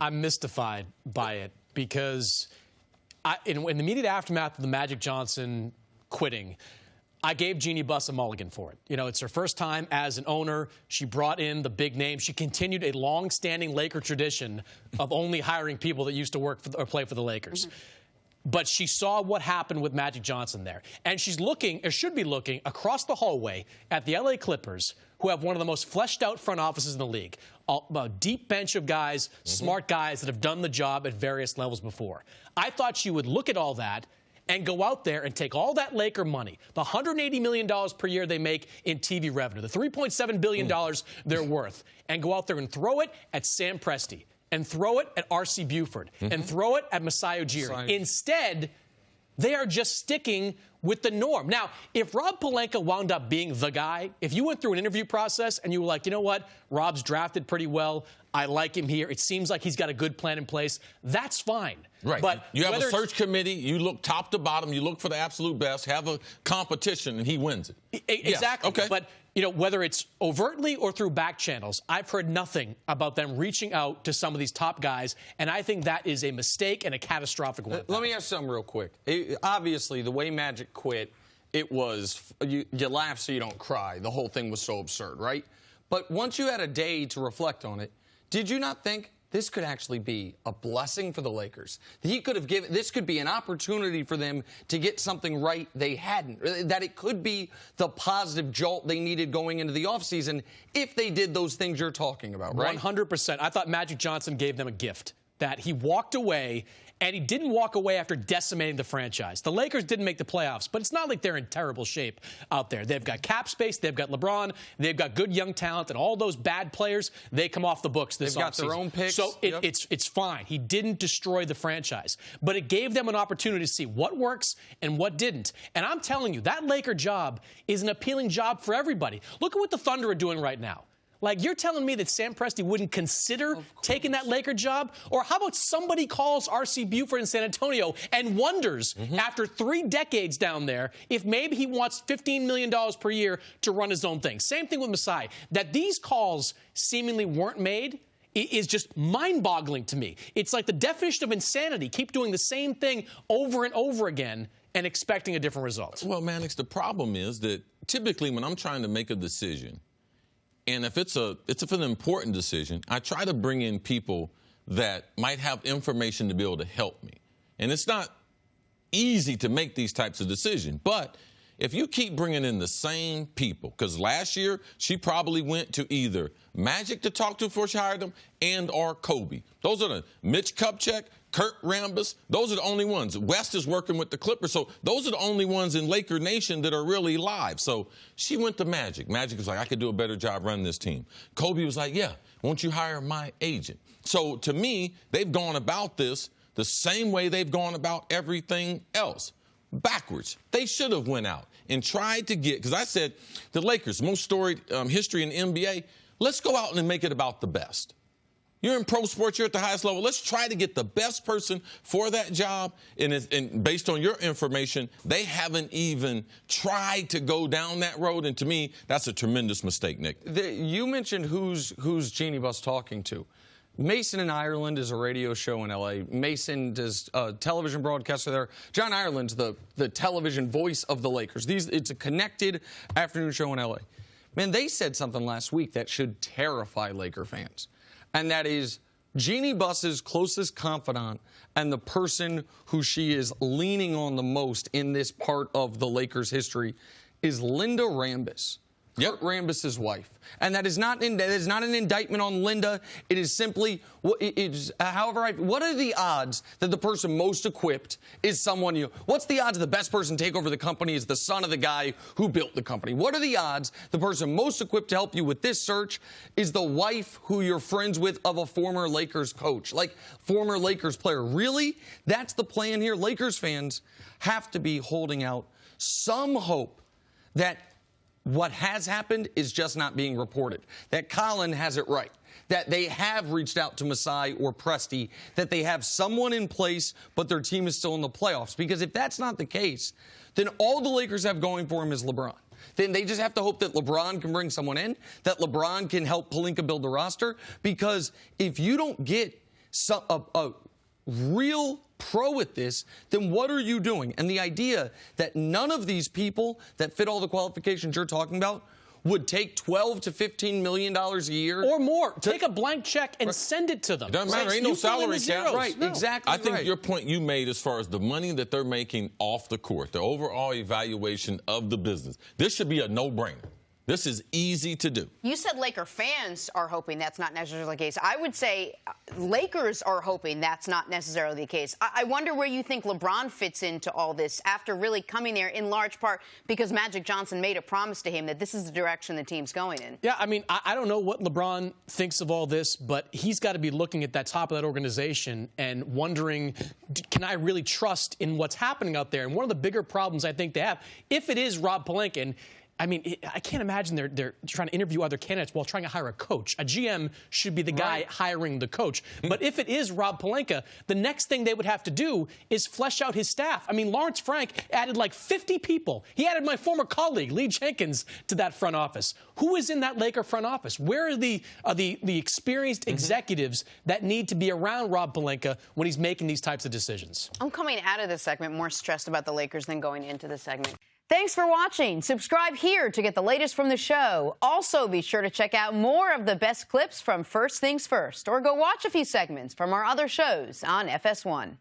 I'm mystified by it because in the immediate aftermath of the Magic Johnson quitting, I gave Jeanie Buss a mulligan for it. You know, it's her first time as an owner. She brought in the big name. She continued a long-standing Laker tradition of only hiring people that used to work for or play for the Lakers. But she saw what happened with Magic Johnson there. And she's looking, or should be looking, across the hallway at the L.A. Clippers, who have one of the most fleshed-out front offices in the league. A deep bench of guys, smart guys that have done the job at various levels before. I thought she would look at all that and go out there and take all that Laker money, the $180 million per year they make in TV revenue, the $3.7 billion they're worth, and go out there and throw it at Sam Presti, and throw it at R.C. Buford, and throw it at Masai Ujiri. Instead, they are just sticking with the norm. Now, if Rob Pelinka wound up being the guy, if you went through an interview process and you were like, you know what, Rob's drafted pretty well, I like him here, it seems like he's got a good plan in place, that's fine. Right. But you have a search committee, you look top to bottom, you look for the absolute best, have a competition, and he wins it. Exactly. Yes. Okay. But, you know, whether it's overtly or through back channels, I've heard nothing about them reaching out to some of these top guys, and I think that is a mistake and a catastrophic one. Let me ask something real quick. Obviously, the way Magic quit, it was, you laugh so you don't cry. The whole thing was so absurd, right? But once you had a day to reflect on it, did you not think this could actually be a blessing for the Lakers? He could have given, this could be an opportunity for them to get something right they hadn't. That it could be the positive jolt they needed going into the offseason if they did those things you're talking about, right? 100%. I thought Magic Johnson gave them a gift, that he walked away, and he didn't walk away after decimating the franchise. The Lakers didn't make the playoffs, but it's not like they're in terrible shape out there. They've got cap space, they've got LeBron, they've got good young talent, and all those bad players, they come off the books this offseason. They've got their own picks. So it's fine. He didn't destroy the franchise, but it gave them an opportunity to see what works and what didn't. And I'm telling you, that Laker job is an appealing job for everybody. Look at what the Thunder are doing right now. Like, you're telling me that Sam Presti wouldn't consider taking that Laker job? Or how about somebody calls R.C. Buford in San Antonio and wonders, after 3 decades down there, if maybe he wants $15 million per year to run his own thing? Same thing with Masai. That these calls seemingly weren't made is just mind-boggling to me. It's like the definition of insanity. Keep doing the same thing over and over again and expecting a different result. Well, Mannix, the problem is that typically when I'm trying to make a decision, and if it's an important decision, I try to bring in people that might have information to be able to help me. And it's not easy to make these types of decisions. But if you keep bringing in the same people, because last year she probably went to either Magic to talk to before she hired them and or Kobe. Those are the Mitch Kupchak, Kurt Rambis, those are the only ones. West is working with the Clippers, so those are the only ones in Laker Nation that are really live. So she went to Magic. Magic was like, I could do a better job running this team. Kobe was like, yeah, won't you hire my agent? So to me, they've gone about this the same way they've gone about everything else. Backwards. They should have went out and tried to get, because I said the Lakers, most storied history in the NBA, let's go out and make it about the best. You're in pro sports, you're at the highest level. Let's try to get the best person for that job. And based on your information, they haven't even tried to go down that road. And to me, that's a tremendous mistake, Nick. You mentioned who's Jeanie Buss talking to. Mason in Ireland is a radio show in L.A. Mason does a television broadcaster there. John Ireland's the television voice of the Lakers. It's a connected afternoon show in L.A. Man, they said something last week that should terrify Laker fans. And that is Jeanie Buss's closest confidant and the person who she is leaning on the most in this part of the Lakers' history is Linda Rambis. Kurt Rambis' wife. And that is not an indictment on Linda. It is simply, what are the odds that the person most equipped is someone what's the odds the best person to take over the company is the son of the guy who built the company? What are the odds the person most equipped to help you with this search is the wife who you're friends with of a former Lakers coach, like former Lakers player? Really? That's the plan here? Lakers fans have to be holding out some hope that what has happened is just not being reported, that Colin has it right, that they have reached out to Masai or Presti, that they have someone in place, but their team is still in the playoffs. Because if that's not the case, then all the Lakers have going for them is LeBron. Then they just have to hope that LeBron can bring someone in, that LeBron can help Pelinka build the roster. Because if you don't get a real pro at this, then what are you doing? And the idea that none of these people that fit all the qualifications you're talking about would take $12 to $15 million a year or more. Take a blank check and send it to them. It doesn't matter. Ain't no salary cap. Right, no. Exactly. I think your point you made as far as the money that they're making off the court, the overall evaluation of the business, this should be a no-brainer. This is easy to do. You said Laker fans are hoping that's not necessarily the case. I would say Lakers are hoping that's not necessarily the case. I wonder where you think LeBron fits into all this after really coming there in large part because Magic Johnson made a promise to him that this is the direction the team's going in. Yeah, I mean, I don't know what LeBron thinks of all this, but he's got to be looking at that top of that organization and wondering, can I really trust in what's happening out there? And one of the bigger problems I think they have, if it is Rob Pelinka, I mean, I can't imagine they're trying to interview other candidates while trying to hire a coach. A GM should be the guy hiring the coach. But if it is Rob Pelinka, the next thing they would have to do is flesh out his staff. I mean, Lawrence Frank added like 50 people. He added my former colleague, Lee Jenkins, to that front office. Who is in that Laker front office? Where are the experienced executives that need to be around Rob Pelinka when he's making these types of decisions? I'm coming out of this segment more stressed about the Lakers than going into the segment. Thanks for watching. Subscribe here to get the latest from the show. Also, be sure to check out more of the best clips from First Things First, or go watch a few segments from our other shows on FS1.